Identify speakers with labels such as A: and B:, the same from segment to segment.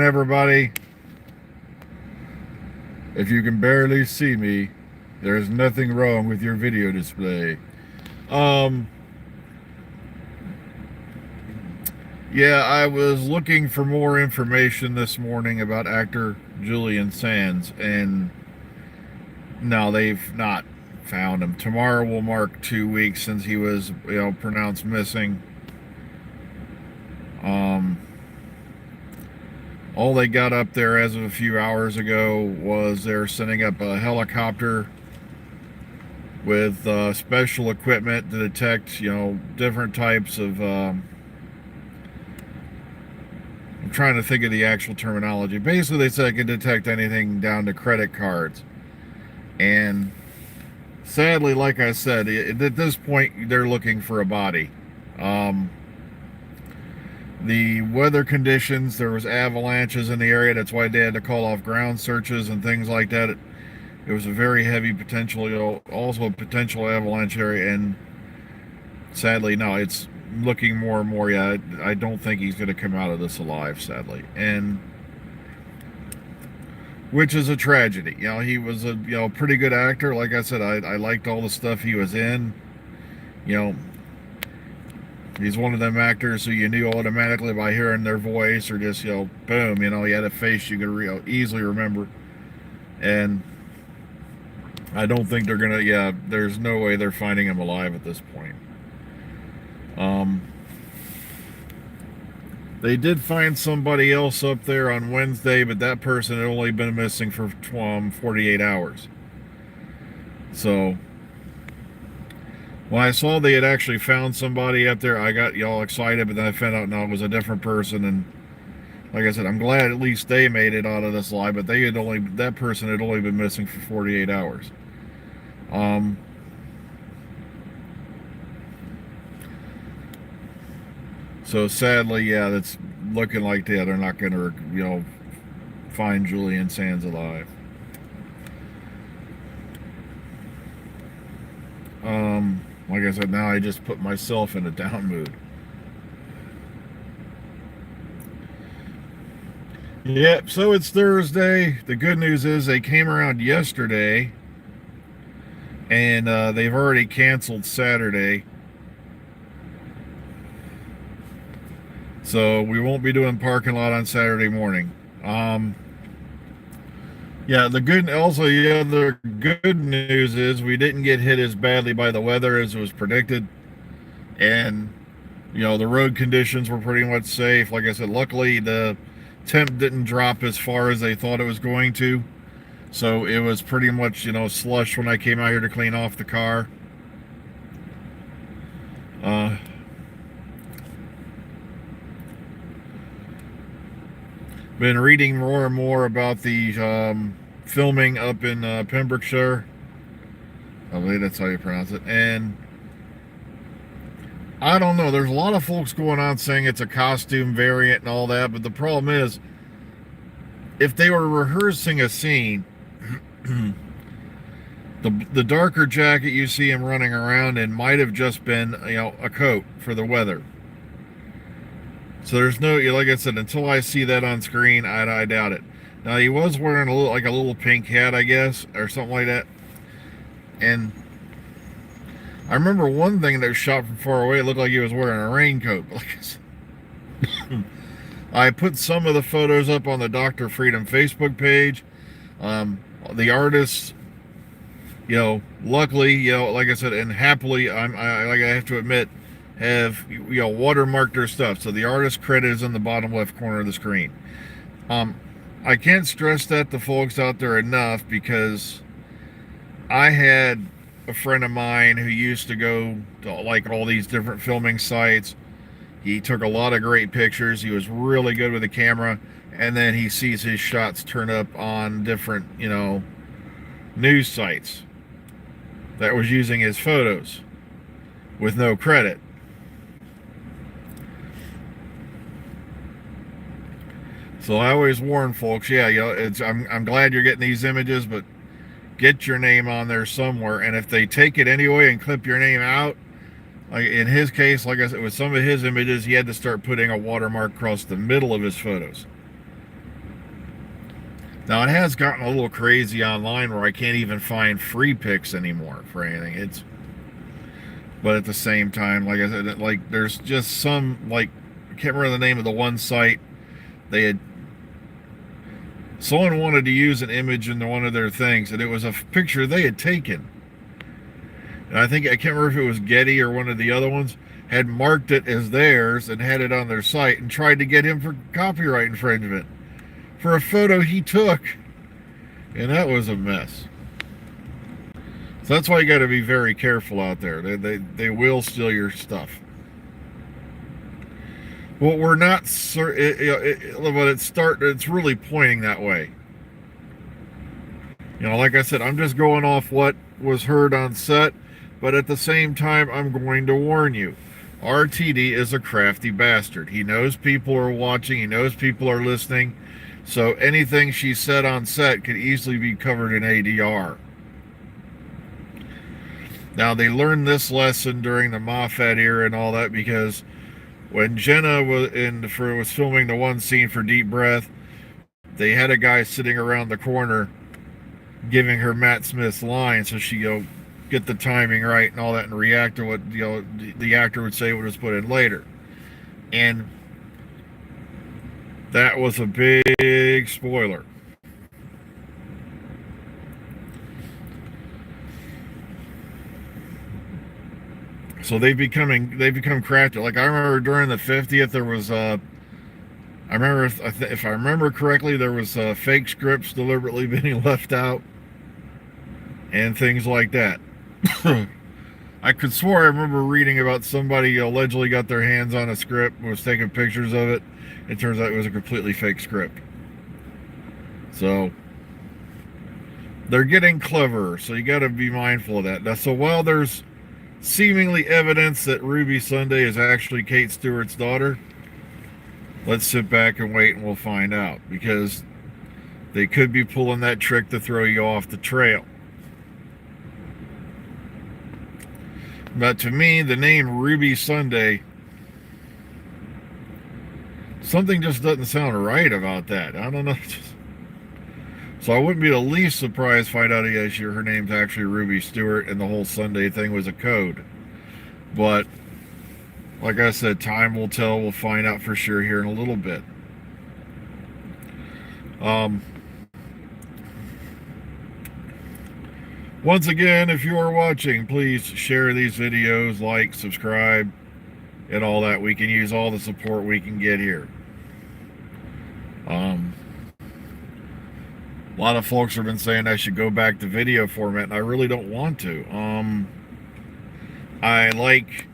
A: everybody. If you can barely see me, there's nothing wrong with your video display. Um, yeah, I was looking for more information this morning about actor Julian Sands, and no, they've not found him. Tomorrow will mark 2 weeks since he was, pronounced missing. Um, all they got up there as of a few hours ago was they're sending up a helicopter with special equipment to detect, different types of. I'm trying to think of the actual terminology. Basically, they said it can detect anything down to credit cards. And sadly, like I said, at this point, they're looking for a body. Um, the weather conditions, there was avalanches in the area. That's why they had to call off ground searches and things like that. It was a very heavy potential, also a potential avalanche area, and sadly, no, it's looking more and more. Yeah, I don't think he's going to come out of this alive, sadly, and which is a tragedy. He was a pretty good actor. Like I said, I liked all the stuff he was in. You know, he's one of them actors who you knew automatically by hearing their voice or just boom. He had a face you could easily remember, and I don't think they're gonna. Yeah, there's no way they're finding him alive at this point. They did find somebody else up there on Wednesday, but that person had only been missing for 48 hours. So when I saw they had actually found somebody up there, I got y'all excited, but then I found out no, it was a different person. And like I said, I'm glad at least they made it out of this lie, but that person had only been missing for 48 hours. So sadly, yeah, that's looking like they're not going to, find Julian Sands alive. Like I said, now I just put myself in a down mood. Yep, so it's Thursday. The good news is they came around yesterday, and they've already canceled Saturday. So we won't be doing parking lot on Saturday morning. Yeah, the other good news is we didn't get hit as badly by the weather as was predicted, and the road conditions were pretty much safe. Like I said, luckily the temp didn't drop as far as they thought it was going to, so it was pretty much slush when I came out here to clean off the car. Been reading more and more about the filming up in Pembrokeshire. I believe that's how you pronounce it. And I don't know. There's a lot of folks going on saying it's a costume variant and all that. But the problem is, if they were rehearsing a scene, the darker jacket you see him running around in might have just been a coat for the weather. So there's no, like I said, until I see that on screen, I doubt it. Now he was wearing a little pink hat, I guess, or something like that. And I remember one thing that was shot from far away. It looked like he was wearing a raincoat. I put some of the photos up on the Dr. Freedom Facebook page. The artists, luckily, like I said, and happily, I have to admit, have watermarked their stuff. So the artist credit is in the bottom left corner of the screen. I can't stress that to folks out there enough, because I had a friend of mine who used to go to all these different filming sites. He took a lot of great pictures. He was really good with the camera, and then he sees his shots turn up on different news sites that was using his photos with no credit. So I always warn folks, I'm glad you're getting these images, but get your name on there somewhere. And if they take it anyway and clip your name out, like in his case, like I said, with some of his images, he had to start putting a watermark across the middle of his photos. Now it has gotten a little crazy online where I can't even find free picks anymore for anything. But at the same time, like I said, like there's just some, like, I can't remember the name of the one site. They had Someone wanted to use an image in one of their things, and it was a picture they had taken. And I can't remember if it was Getty or one of the other ones, had marked it as theirs and had it on their site and tried to get him for copyright infringement for a photo he took. And that was a mess. So that's why you got to be very careful out there. They will steal your stuff. Well, we're not but it's really pointing that way. Like I said, I'm just going off what was heard on set, but at the same time, I'm going to warn you. RTD is a crafty bastard. He knows people are watching. He knows people are listening. So anything she said on set could easily be covered in ADR. Now, they learned this lesson during the Moffat era and all that, because when Jenna was filming the one scene for Deep Breath, they had a guy sitting around the corner giving her Matt Smith's line, so she get the timing right and all that, and react to what the actor would say, what was put in later. And that was a big spoiler. So they've become crafty. Like I remember during the 50th, there was I remember if I remember correctly, there was fake scripts deliberately being left out and things like that. I could swear I remember reading about somebody allegedly got their hands on a script, was taking pictures of it. It turns out it was a completely fake script. So they're getting cleverer, so you got to be mindful of that. Now, so while there's seemingly evidence that Ruby Sunday is actually Kate Stewart's daughter, let's sit back and wait and we'll find out, because they could be pulling that trick to throw you off the trail. But to me, the name Ruby Sunday, something just doesn't sound right about that. I don't know. So I wouldn't be the least surprised to find out her name's actually Ruby Stewart and the whole Sunday thing was a code. But like I said, time will tell. We'll find out for sure here in a little bit. Once again, if you are watching, please share these videos, like, subscribe, and all that. We can use all the support we can get here. A lot of folks have been saying I should go back to video format, and I really don't want to. I like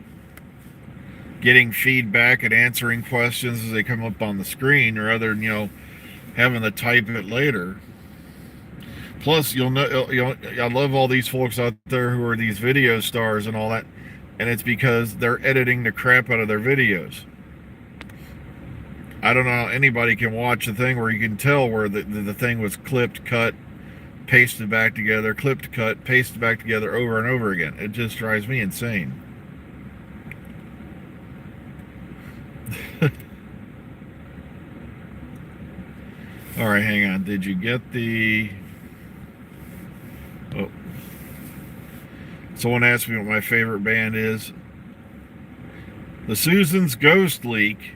A: getting feedback and answering questions as they come up on the screen, rather than, having to type it later. Plus, I love all these folks out there who are these video stars and all that, and it's because they're editing the crap out of their videos. I don't know how anybody can watch a thing where you can tell where the thing was clipped, cut, pasted back together, clipped, cut, pasted back together over and over again. It just drives me insane. All right, hang on. Did you get the... Oh. Someone asked me what my favorite band is. The Susan's Ghost Leak.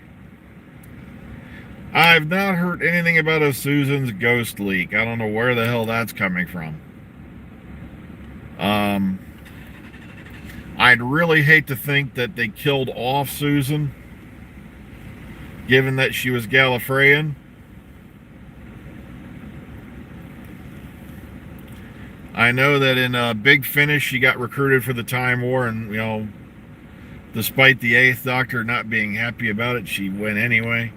A: I've not heard anything about a Susan's Ghost Leak. I don't know where the hell that's coming from. I'd really hate to think that they killed off Susan, given that she was Gallifreyan. I know that in Big Finish, she got recruited for the Time War, and, despite the 8th Doctor not being happy about it, she went anyway.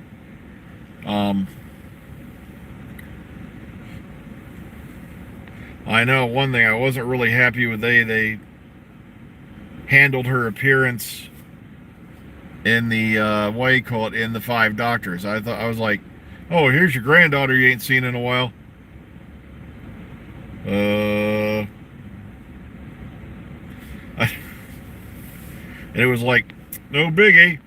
A: I know one thing I wasn't really happy with, they handled her appearance in the what do you call it, in the 5 Doctors. I was like, oh, here's your granddaughter you ain't seen in a while. And it was like, no biggie.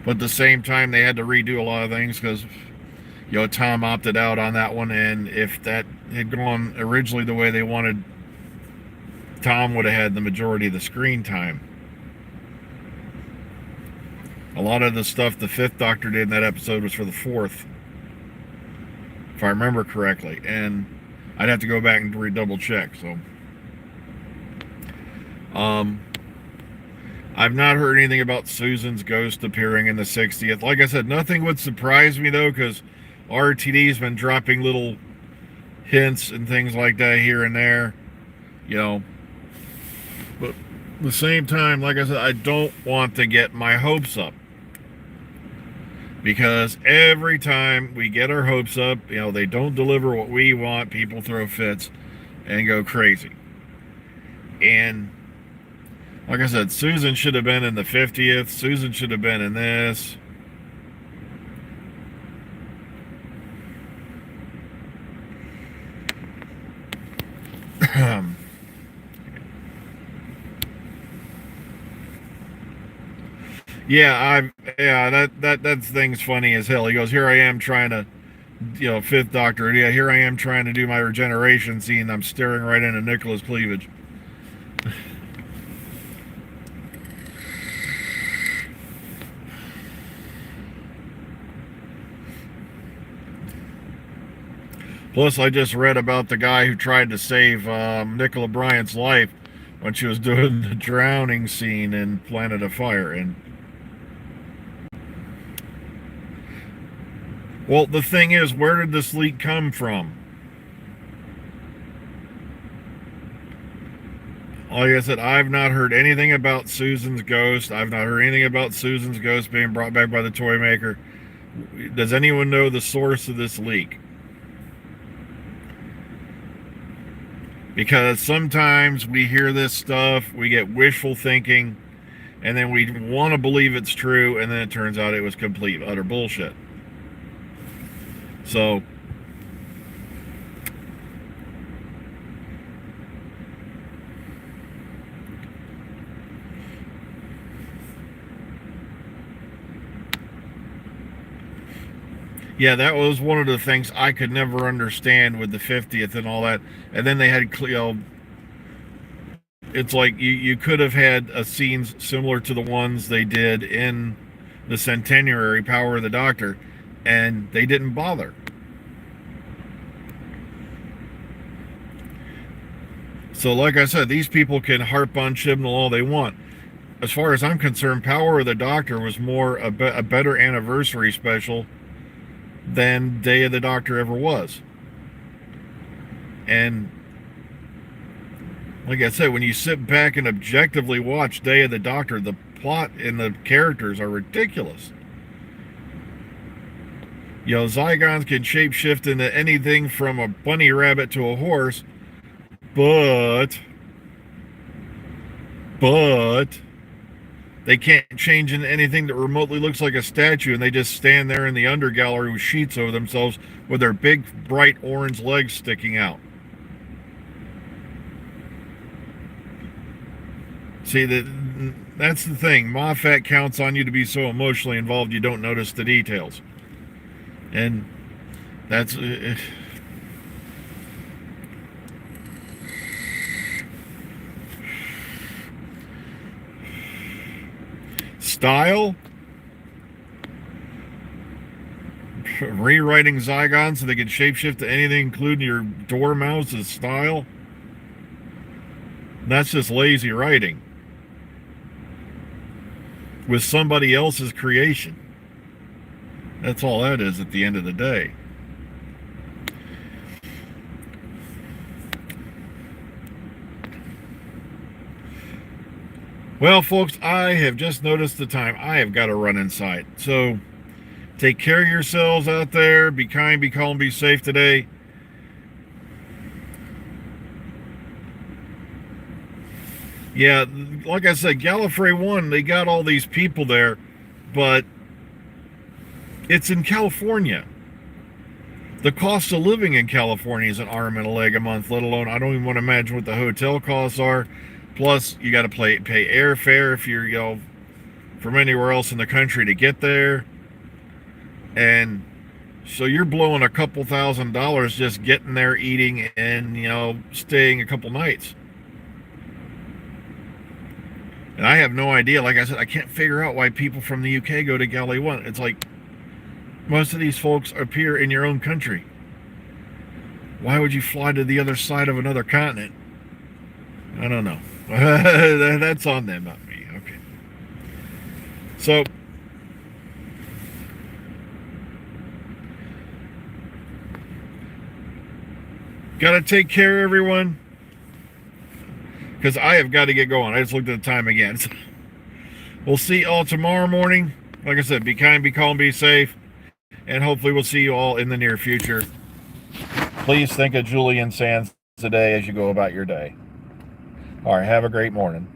A: But at the same time, they had to redo a lot of things because, Tom opted out on that one. And if that had gone originally the way they wanted, Tom would have had the majority of the screen time. A lot of the stuff the Fifth Doctor did in that episode was for the Fourth, if I remember correctly. And I'd have to go back and double check. So, I've not heard anything about Susan's ghost appearing in the 60th. Like I said, nothing would surprise me though, because RTD's been dropping little hints and things like that here and there, But at the same time, like I said, I don't want to get my hopes up. Because every time we get our hopes up, they don't deliver what we want, people throw fits and go crazy. And like I said, Susan should have been in the 50th. Susan should have been in this. That thing's funny as hell. He goes, here I am trying to, Fifth Doctor. Yeah, here I am trying to do my regeneration scene. I'm staring right into Nicola's cleavage. Plus, I just read about the guy who tried to save Nicola Bryant's life when she was doing the drowning scene in Planet of Fire. And well, the thing is, where did this leak come from? Like I said, I've not heard anything about Susan's ghost. I've not heard anything about Susan's ghost being brought back by the toy maker. Does anyone know the source of this leak? Because sometimes we hear this stuff, we get wishful thinking, and then we want to believe it's true, and then it turns out it was complete, utter bullshit. So, yeah, that was one of the things I could never understand with the 50th and all that. And then they had, it's like you could have had scenes similar to the ones they did in the Centenary Power of the Doctor, and they didn't bother. So like I said, these people can harp on Chibnall all they want. As far as I'm concerned, Power of the Doctor was more a better anniversary special than Day of the Doctor ever was. And like I said, when you sit back and objectively watch Day of the Doctor, the plot and the characters are ridiculous. Zygons can shapeshift into anything from a bunny rabbit to a horse, but they can't change into anything that remotely looks like a statue, and they just stand there in the undergallery with sheets over themselves with their big, bright orange legs sticking out. See, that's the thing. Moffat counts on you to be so emotionally involved you don't notice the details. And that's... style? Rewriting Zygons so they can shapeshift to anything, including your dormouse, is style? That's just lazy writing with somebody else's creation. That's all that is at the end of the day. Well, folks, I have just noticed the time. I have got to run inside. So take care of yourselves out there. Be kind, be calm, be safe today. Yeah, like I said, Gallifrey 1, they got all these people there, but it's in California. The cost of living in California is an arm and a leg a month, let alone, I don't even want to imagine what the hotel costs are. Plus, you got to pay airfare if you're, from anywhere else in the country to get there. And so you're blowing a couple $1,000s just getting there, eating, and, staying a couple nights. And I have no idea. Like I said, I can't figure out why people from the UK go to Galley 1. It's like most of these folks appear in your own country. Why would you fly to the other side of another continent? I don't know. That's on them, not me. Okay. So, gotta take care, everyone, because I have got to get going. I just looked at the time again. We'll see you all tomorrow morning. Like I said, be kind, be calm, be safe, and hopefully we'll see you all in the near future. Please think of Julian Sands today as you go about your day. All right, have a great morning.